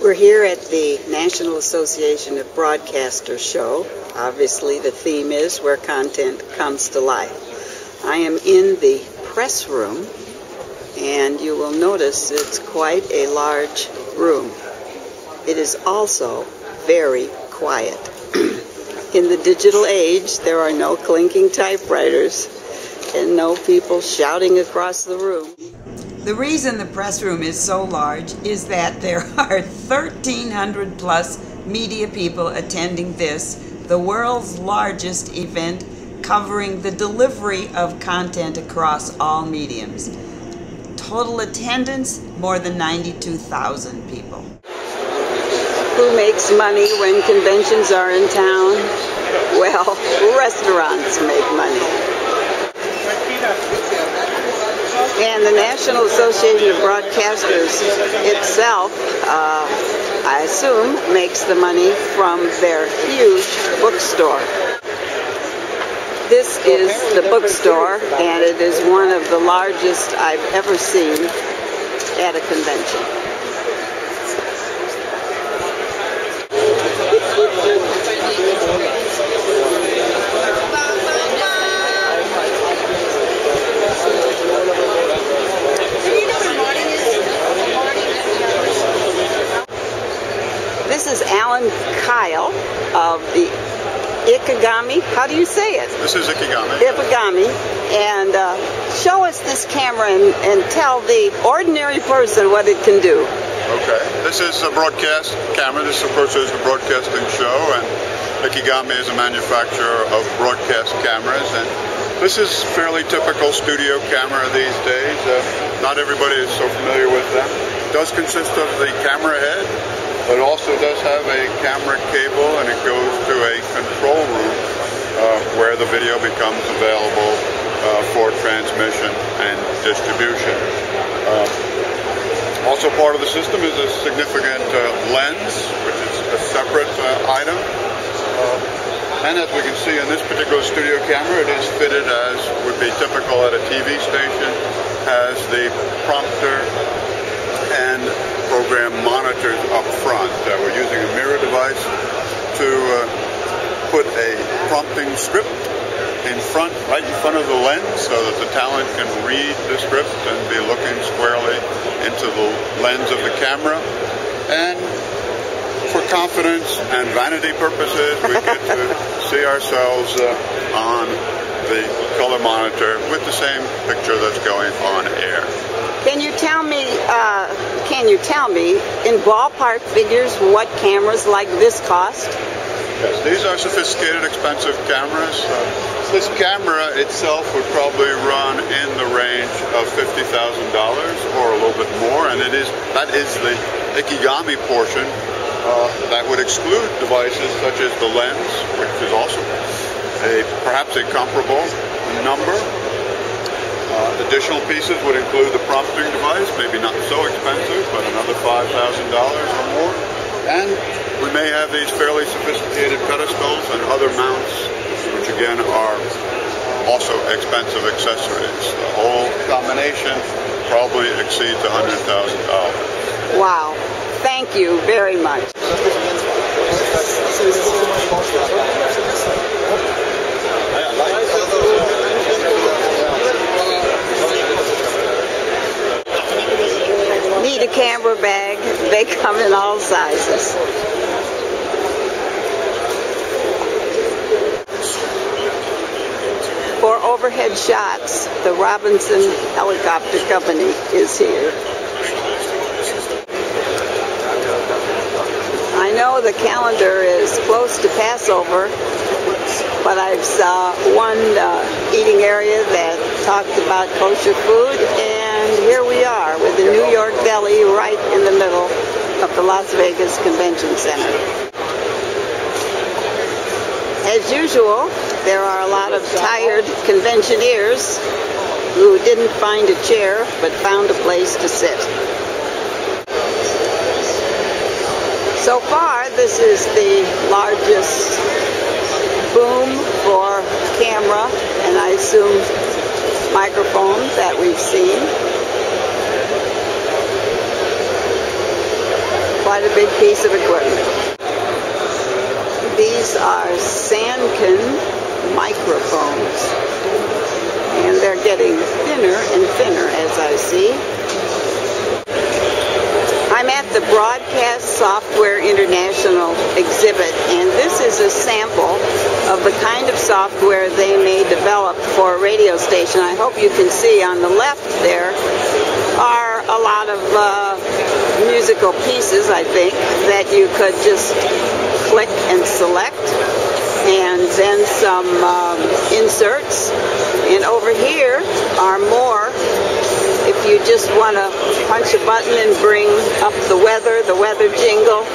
We're here at the National Association of Broadcasters show. Obviously, the theme is where content comes to life. I am in the press room, and you will notice it's quite a large room. It is also very quiet. In the digital age, there are no clinking typewriters and no people shouting across the room. The reason the press room is so large is that there are 1,300 plus media people attending this, the world's largest event covering the delivery of content across all mediums. Total attendance, more than 92,000 people. Who makes money when conventions are in town? Well, restaurants make money. And the National Association of Broadcasters itself, I assume, makes the money from their huge bookstore. This is the bookstore, and it is one of the largest I've ever seen at a convention. This is Alan Kyle of the Ikegami. How do you say it? This is Ikegami. Ikegami. And show us this camera and tell the ordinary person what it can do. Okay. This is a broadcast camera. This, of course, is the broadcasting show. And Ikegami is a manufacturer of broadcast cameras. And this is fairly typical studio camera these days. Not everybody is so familiar with them. It does consist of the camera head, but also does have a camera cable, and it goes to a control room where the video becomes available for transmission and distribution. Also part of the system is a significant lens, which is a separate item. And as we can see in this particular studio camera, it is fitted as would be typical at a TV station, has the prompter and program monitors up front. We're using a mirror device to put a prompting script right in front of the lens so that the talent can read the script and be looking squarely into the lens of the camera. And for confidence and vanity purposes, we get to see ourselves on the color monitor with the same picture that's going on air. Can you tell me in ballpark figures what cameras like this cost? Yes, these are sophisticated, expensive cameras. This camera itself would probably run in the range of $50,000 or a little bit more, and that is the Ikegami portion. That would exclude devices such as the lens, which is also perhaps a comparable number. Additional pieces would include the prompting device, maybe not so expensive, but another $5,000 or more. And we may have these fairly sophisticated pedestals and other mounts, which again are also expensive accessories. The whole combination probably exceeds $100,000. Wow. Thank you very much. Need a camera bag. They come in all sizes. For overhead shots, the Robinson Helicopter Company is here. I know the calendar is close to Passover, but I saw one eating area that talked about kosher food, and here we are with the New York Deli right in the middle of the Las Vegas Convention Center. As usual, there are a lot of tired conventioneers who didn't find a chair but found a place to sit. So far, this is the largest boom for camera and I assume microphones that we've seen. quite a big piece of equipment. These are Sanken microphones, and they're getting thinner and thinner as I see. I'm at the Broadcast Software International exhibit, and this is a sample of the kind of software they may develop for a radio station. I hope you can see on the left there are a lot of musical pieces, I think, that you could just click and select, and then some inserts. And over here are more if you just want to punch a button and bring up the weather jingle,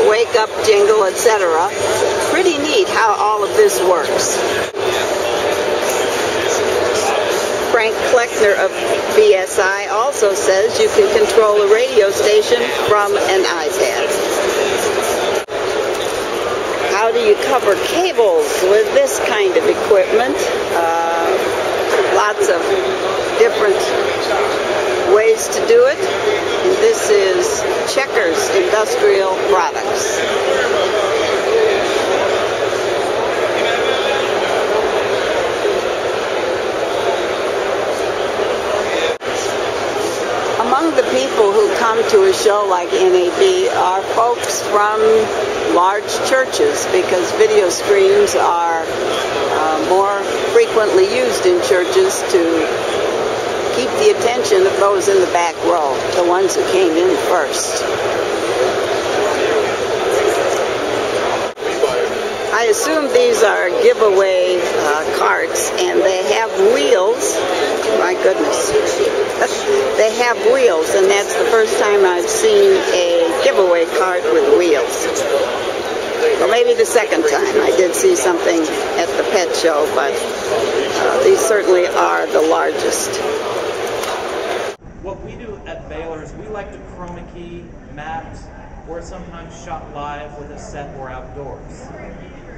wake up jingle, etc. Pretty neat how all of this works. Frank Kleckner of BSI also says you can control a radio station from an iPad. How do you cover cables with this kind of equipment? Lots of different ways to do it. And this is Checkers Industrial Products. Among the people who come to a show like NAB are folks from large churches, because video screens are more frequently used in churches to keep the attention of those in the back row, the ones who came in first. I assume these are giveaway carts, and they have wheels. My goodness. They have wheels, and that's the first time I've seen a giveaway cart with wheels. Well, maybe the second time. I did see something at the pet show, but these certainly are the largest. What we do at Baylor is we like to chroma key, map, or sometimes shot live with a set or outdoors.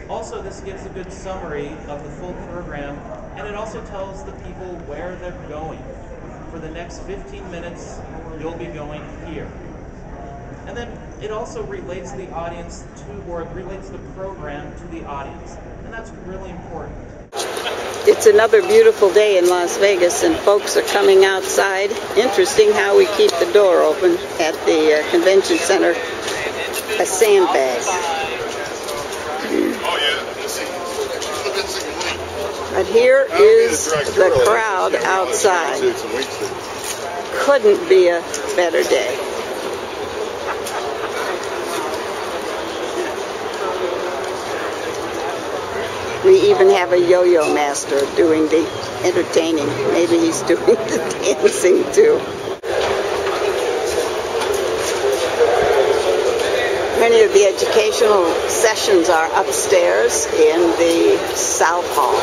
Also, this gives a good summary of the full program, and it also tells the people where they're going. For the next 15 minutes, you'll be going here. And then it also relates the audience to, or it relates the program to the audience. And that's really important. It's another beautiful day in Las Vegas, and folks are coming outside. Interesting how we keep the door open at the convention center. A sandbag. But here is the crowd outside. Couldn't be a better day. We even have a yo-yo master doing the entertaining. Maybe he's doing the dancing too. Many of the educational sessions are upstairs in the South Hall.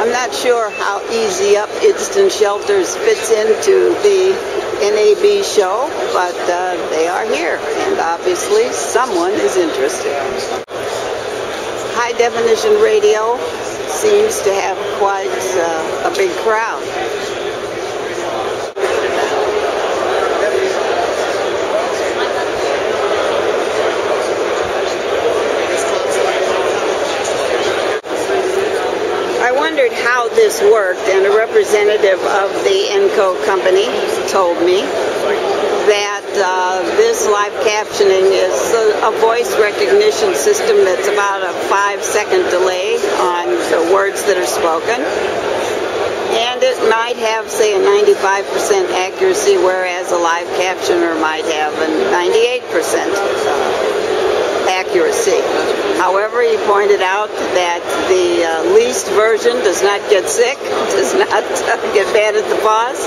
I'm not sure how Easy Up Instant Shelters fits into the NAB show, but they are here, and obviously someone is interested. High definition radio seems to have quite a big crowd. I wondered how this worked, and a representative of the ENCO company told me that this live captioning is a voice recognition system that's about a 5-second delay on the words that are spoken. And it might have, say, a 95% accuracy, whereas a live captioner might have a 98% accuracy. However, he pointed out that the leased version does not get sick, does not get bad at the paws,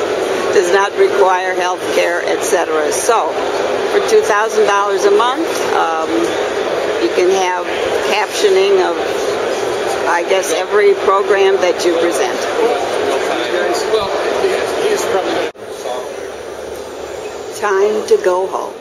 does not require health care, etc. So, for $2,000 a month, you can have captioning of, I guess, every program that you present. Time to go home.